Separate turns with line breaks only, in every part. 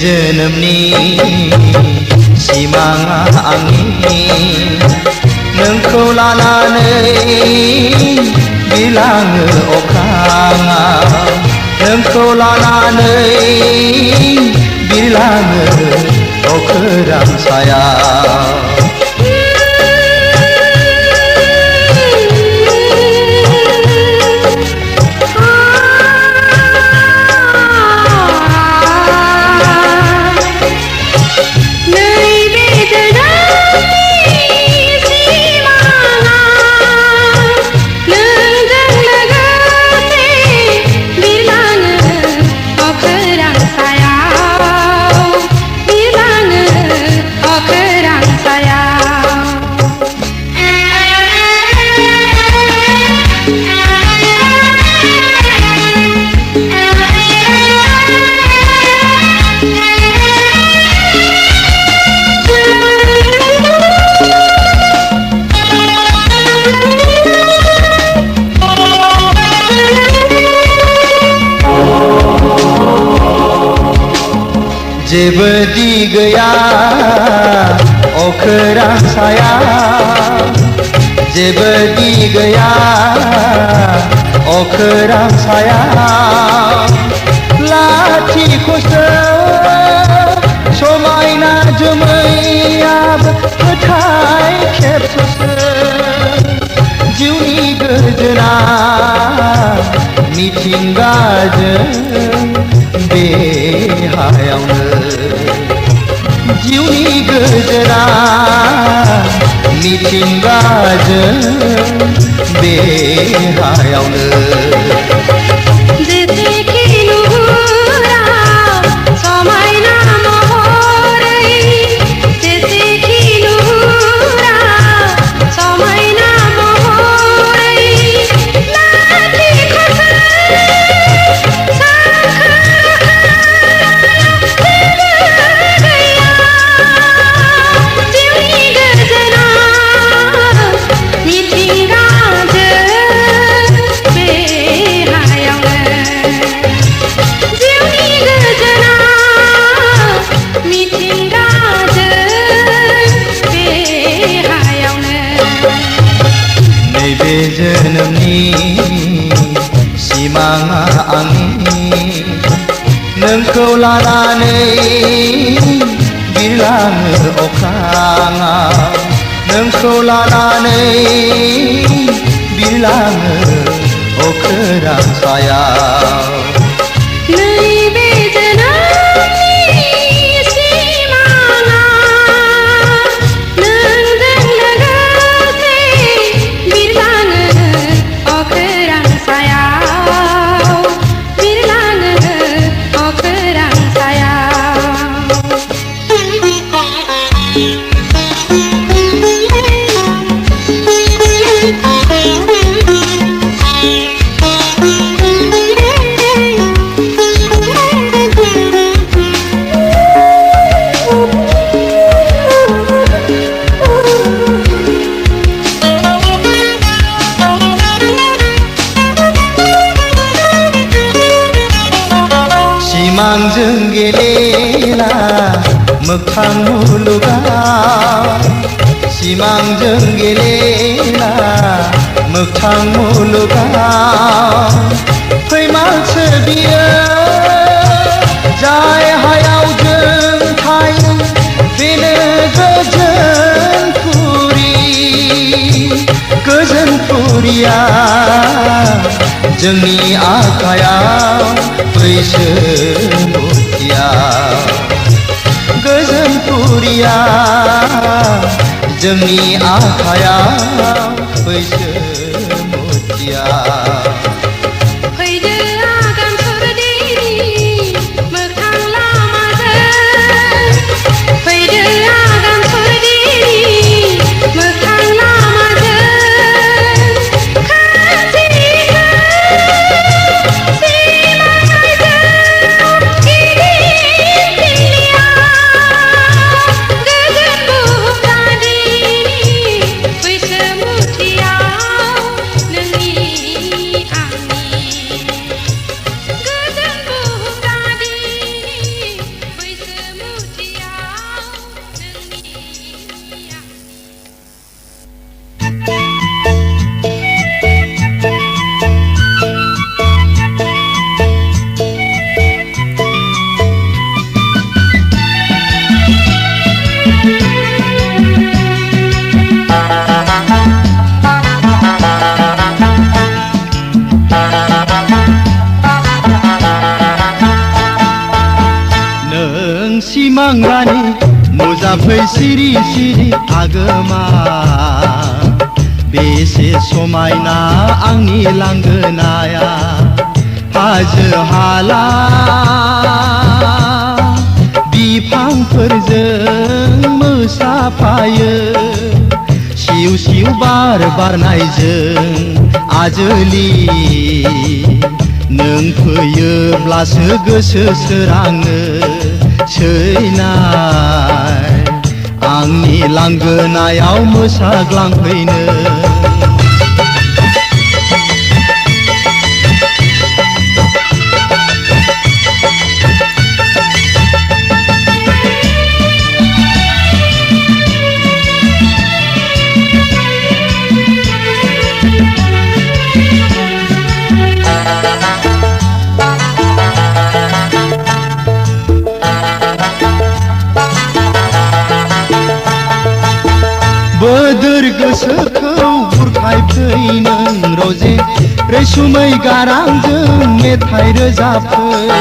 जोनोमनि सिमाङा आंनि नोंखौ लानानै बिलाङो अख्राङाव नोंखौ लानानै बिलाङो अख्रां सायाव जेबो दि गैया अख्रां सायाव जेबो दि गैया अख्रां सायाव लाथिख'सो समायना जोमैयाबो फोथाय खेबस'सो जिउनि गोजोना मिथिंगाजों बे हायावनो जिउनि गोजोना मिथिंगाजों बे हायावनो जोनोमनि सिमाङा आंनि नोंखौ लानानै बिरलाङो अख्राङाव नोंखौ लानानै बिरलाङो अख्रां सायाव सिमांजों गेलेला मोगथां मुलुगाव सिमांजों गेलेला मोगथां मुलुगाव फैमालसो बियो जाय हायाव जों थायो बेनो गोजोन पुरिया जोंनि आखायाव बैसोमुथिया गोजोन पुरिया जोंनि आखायाव बैसोमुथिया नुजाफै सिरि सिरि आगोमा बेसे समायना आंनि लांगोनाया हाजो हाला बिफांफोरजों मोसाफायो सिउ सिउ बार बारनायजों आजोलि नों फैयोब्लासो गोसो सोराङो सैनाय आंनि लांगोनायाव मोसाग्लांफैनो बोदोर गोसोखौ बुरखायफै नों रजे रैसुमै गारांजों मेथाइ रोजाबफै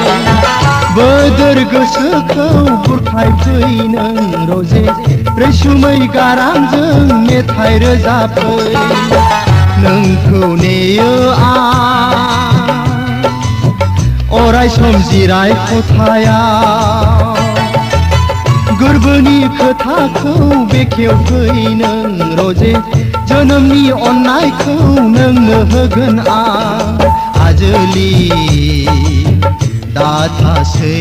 बोदोर गोसोखौ बुरखायफै नों रजे रैसुमै गारांजों मेथाइ रोजाबफै नोंखौ नेयो आं अराय सम जिराय खथायाव गोरबोनि खोथाखौ बेखेवफै नों रजे जोनोमनि अननायखौ नोंनो होगोन आं आजोलि दाथासै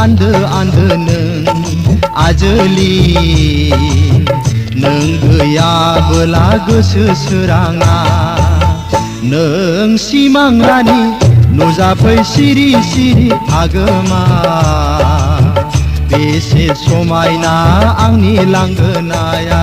आन्दो आन्दो नों आजोलि नों गैयाबोला गोसो सोराङा नों सिमां रानि नुजाफै सिरि सिरि आगोमा बेसे समायना आंनि लांगोनाया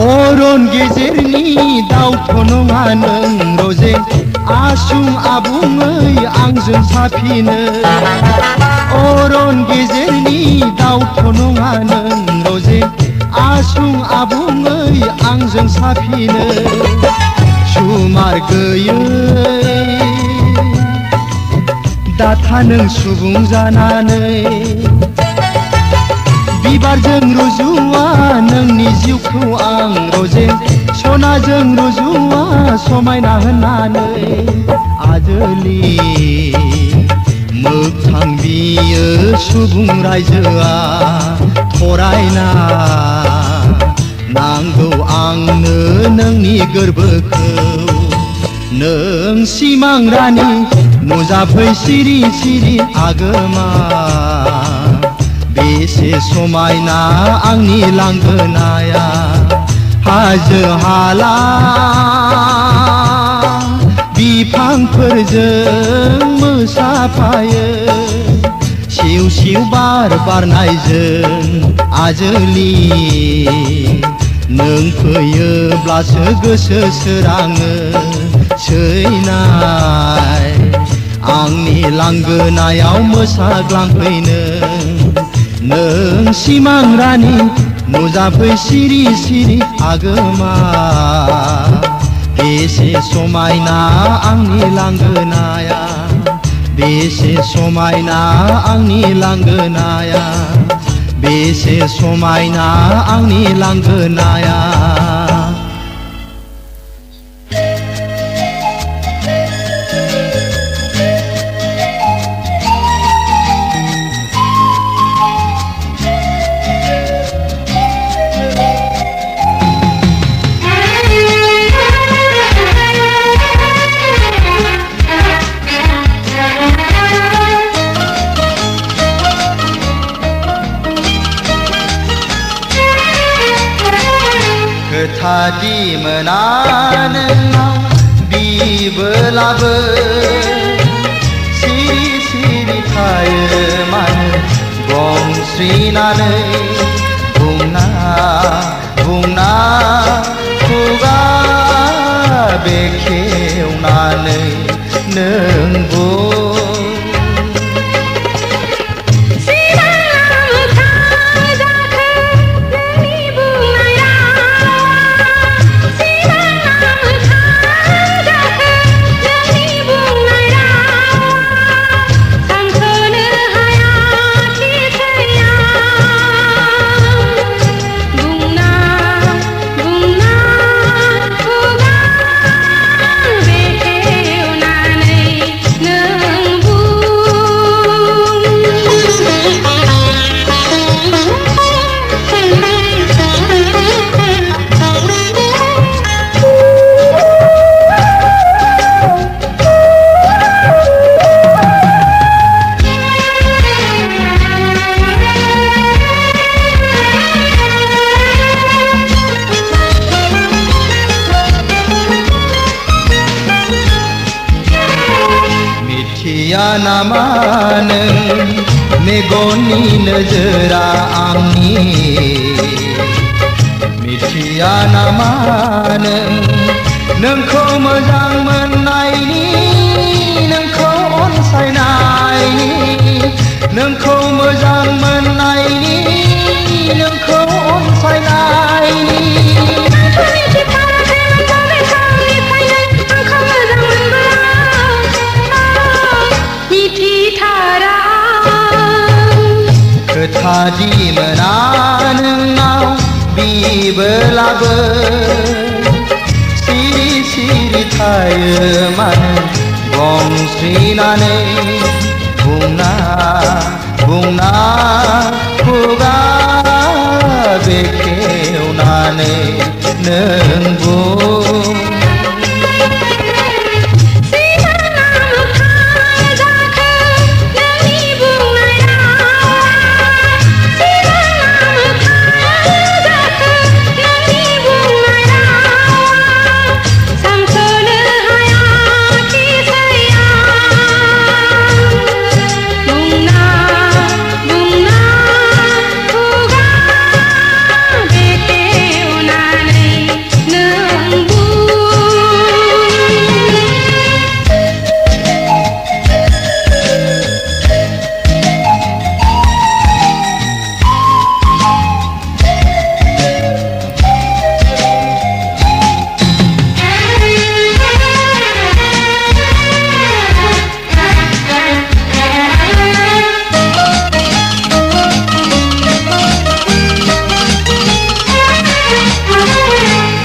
अरन गेजेरनि दाउथ' नङा नों रजे आसुं आबुङै आंजों साफिनो अरन गेजेरनि दाउथ' नङा नों रजे आसुं आबुङै आंजों साफिनो सुमार गैयै दाथा नों सुबुं जानानै बिबारजों रुजुआ नोंनि जिउखौ आं रजे सनाजों रुजुआ समायना होननानै आजोलि मोगथां बियो सुबुं रायजोआ फरायना नांगौ आंनो नोंनि गोरबोखौ नों सिमां रानि नुजाफै सिरि सिरि आगोमा बेसे समायना आंनि लांगोनाया हाजो हाला बिफांफोरजों मोसाफायो सिउ सिउ बार बारनायजों आजोलि नों फैयोब्लासो गोसो सोराङो सैनाय आंनि लांगोनायाव मोसाग्लांफैनो नों सिमां रानि नुजाफै सिरि सिरि आगोमा बेसे समायना आंनि लांगोनाया बेसे समायना आंनि लांगोनाया बेसे समायना आंनि लांगोनाया खोथादि मोना नोंनाव बिबोलाबो सिरि सिरि थायो मानो गंस्रिनानै बुंना बुंना खुगा बेखेवनानै नों बुं मिथिया नामा नों मेगननि नोजोरा आंनि मिथिया नामा नोंखौ मोजां मोननायनि नोंखौ अनसायनायनि नोंखौ मोजां मोननायनि नोंखौ अनसायनायनि खोथा दिमोना नोंनाव बिबोलाबो सिरि सिरि थायो मानो गं स्रिनानै बुंना बुंना खुगा बेखेवनानै नों बुं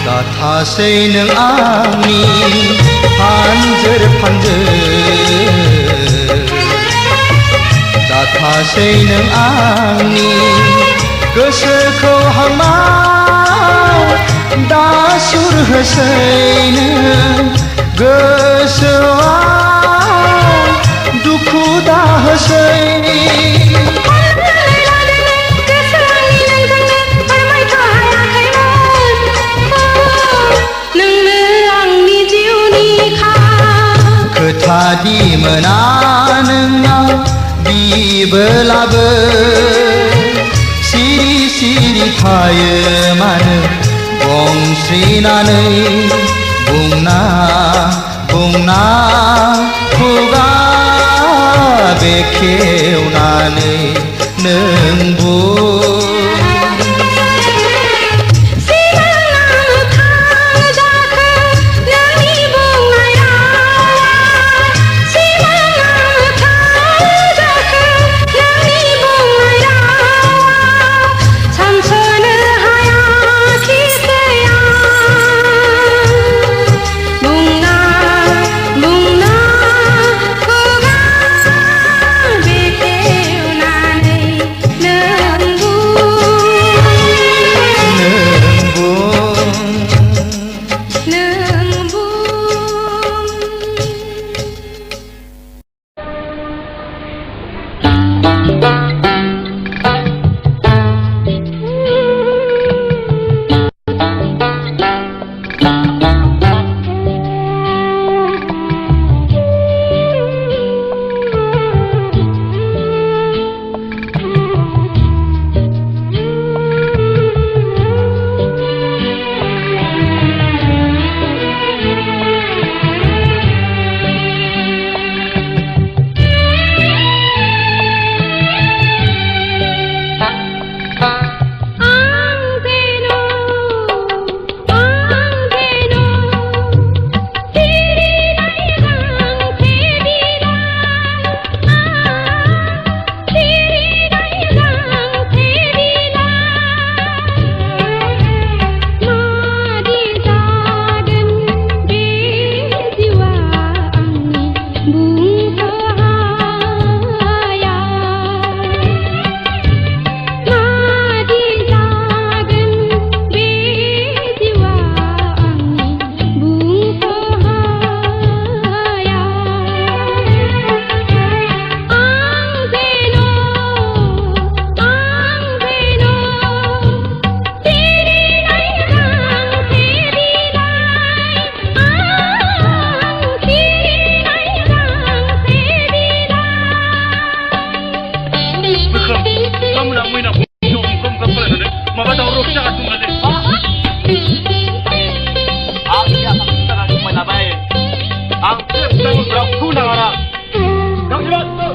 दाथासै नों आंनि फानजोर फानजोर दाथासै नों आंनि गोसोखौ हांमाव दासुर होसैनो गोसोआव दुखु दाहोसै खोथा दिमोना नोंनाव बिबोलाबो सिरि सिरि थायो मानो गं स्रिनानै बुंना बुंना खुगा बेखेवनानै नों बुं
Bapak tahu rusak aku nanti.
Ang siya sa kita na lumalabay. Ang trip sa mga kunang ara. Kang ilan to?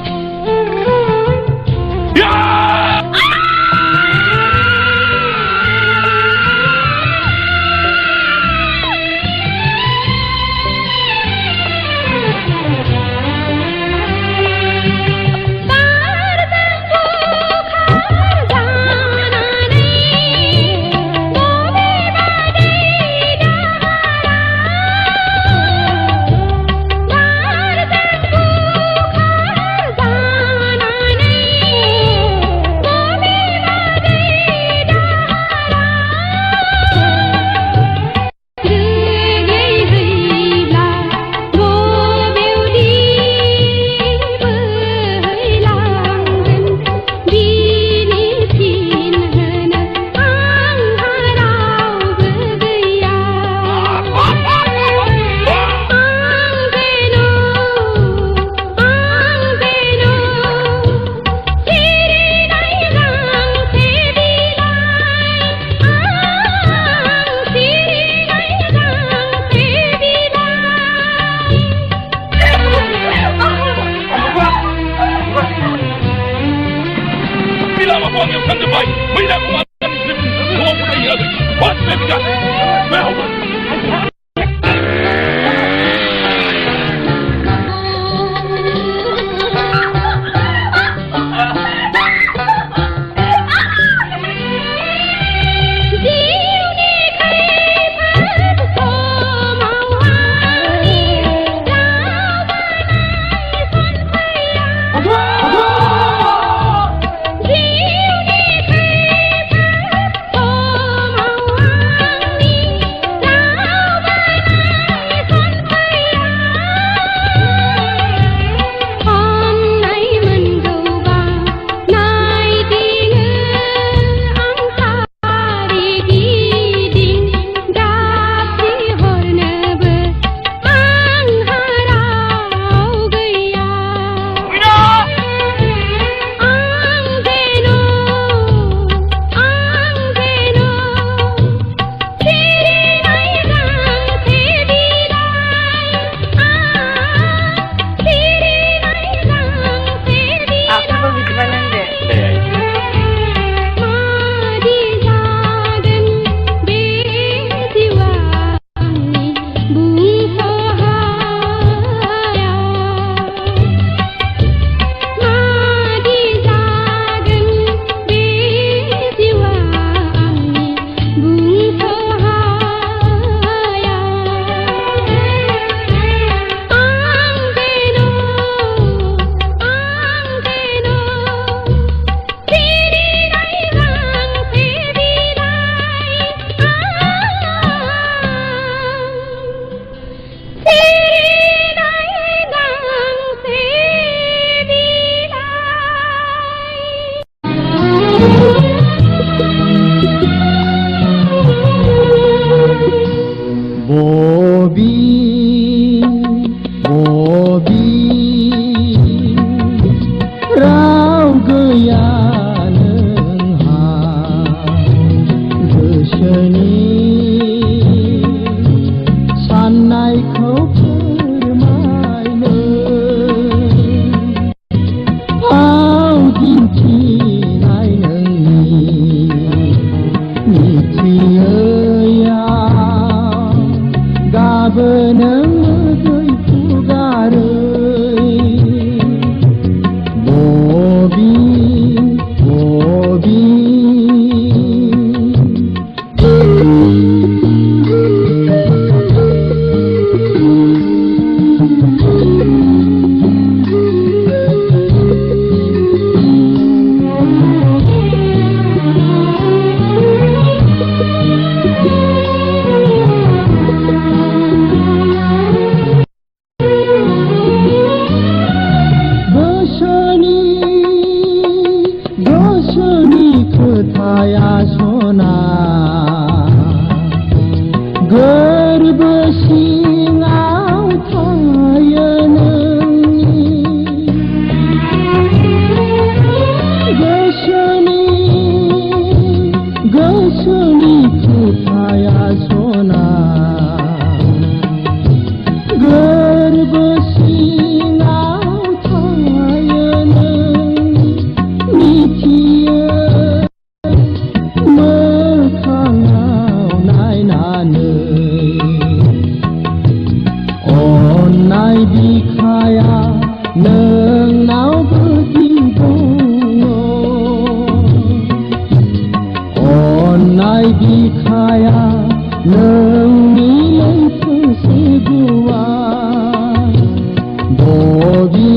गावसोरनि खोथाया सना गोरबो सिङाव थायो नों मिथियो मोखाङाव नायनानै अननाय बिखाया नोंनावबो दङ अननाय बिखाया नोंनि लैथोसे गुवार बबि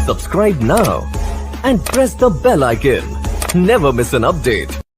Subscribe now and press the bell icon. Never miss an update.